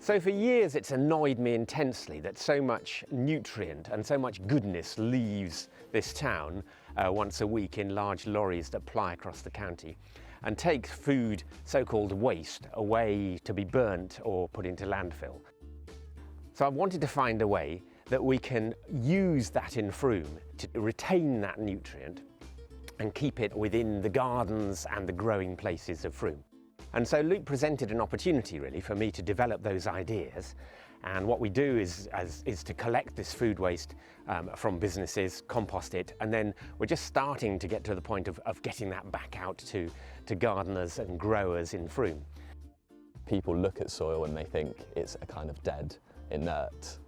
So for years it's annoyed me intensely that so much nutrient and so much goodness leaves this town once a week in large lorries that ply across the county and take food, so-called waste, away to be burnt or put into landfill. So I wanted to find a way that we can use that in Frome to retain that nutrient and keep it within the gardens and the growing places of Frome. And so Luke presented an opportunity really for me to develop those ideas, and what we do is to collect this food waste from businesses, compost it, and then we're just starting to get to the point of getting that back out to gardeners and growers in Frome. People look at soil and they think it's a kind of dead, inert,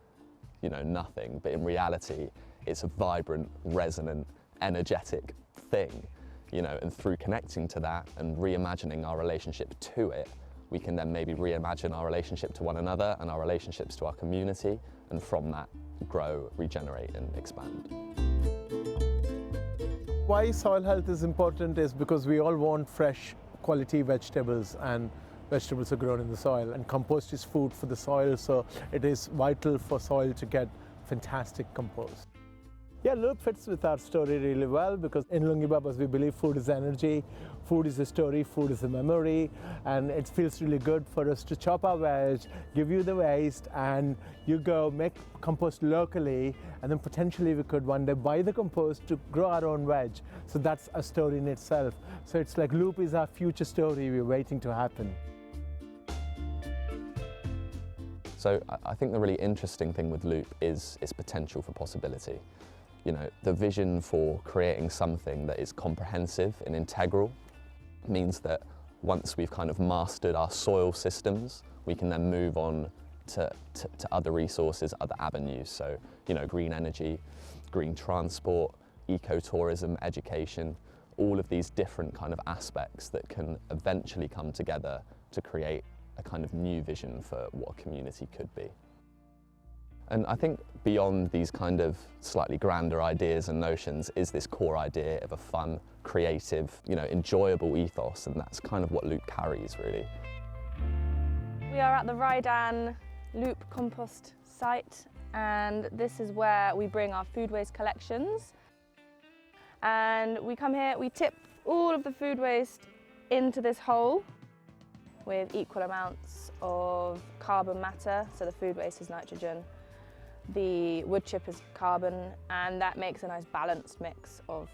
nothing, but in reality it's a vibrant, resonant, energetic thing. And through connecting to that and reimagining our relationship to it, we can then maybe reimagine our relationship to one another and our relationships to our community, and from that grow, regenerate and expand. Why soil health is important is because we all want fresh quality vegetables, and vegetables are grown in the soil, and compost is food for the soil, so it is vital for soil to get fantastic compost. Yeah, Loop fits with our story really well because in Lungibabas we believe food is energy, food is a story, food is a memory, and it feels really good for us to chop our veg, give you the waste, and you go make compost locally, and then potentially we could one day buy the compost to grow our own veg. So that's a story in itself. So it's like Loop is our future story we're waiting to happen. So I think the really interesting thing with Loop is its potential for possibility. The vision for creating something that is comprehensive and integral means that once we've kind of mastered our soil systems, we can then move on to other resources, other avenues. So, green energy, green transport, ecotourism, education, all of these different kind of aspects that can eventually come together to create a kind of new vision for what a community could be. And I think beyond these kind of slightly grander ideas and notions is this core idea of a fun, creative, enjoyable ethos, and that's kind of what Loop carries, really. We are at the Rydan Loop compost site, and this is where we bring our food waste collections. And we come here, we tip all of the food waste into this hole with equal amounts of carbon matter, so the food waste is nitrogen. The wood chip is carbon, and that makes a nice balanced mix of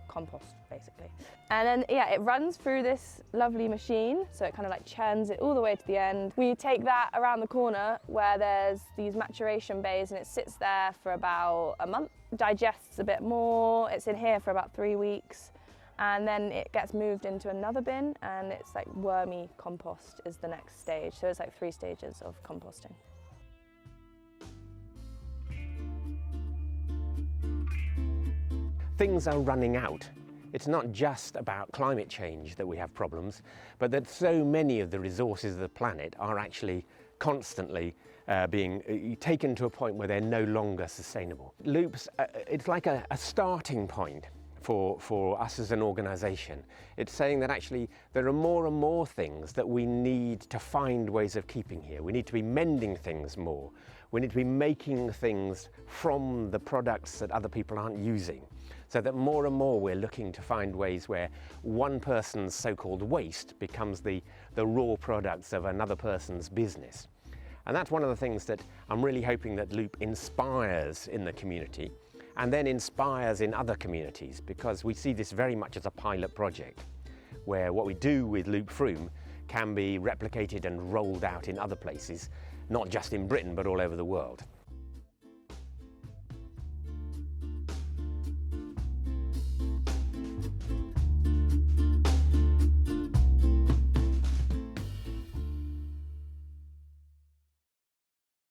compost, basically. And then, it runs through this lovely machine, so it kind of like churns it all the way to the end. We take that around the corner where there's these maturation bays, and it sits there for about a month, digests a bit more. It's in here for about 3 weeks, and then it gets moved into another bin, and it's like wormy compost is the next stage. So it's like 3 stages of composting. Things are running out. It's not just about climate change that we have problems, but that so many of the resources of the planet are actually constantly being taken to a point where they're no longer sustainable. Loops, it's like a starting point for us as an organisation. It's saying that actually there are more and more things that we need to find ways of keeping here. We need to be mending things more. We need to be making things from the products that other people aren't using. So that more and more we're looking to find ways where one person's so-called waste becomes the raw products of another person's business. And that's one of the things that I'm really hoping that Loop inspires in the community and then inspires in other communities, because we see this very much as a pilot project where what we do with Loop Frome can be replicated and rolled out in other places, not just in Britain but all over the world.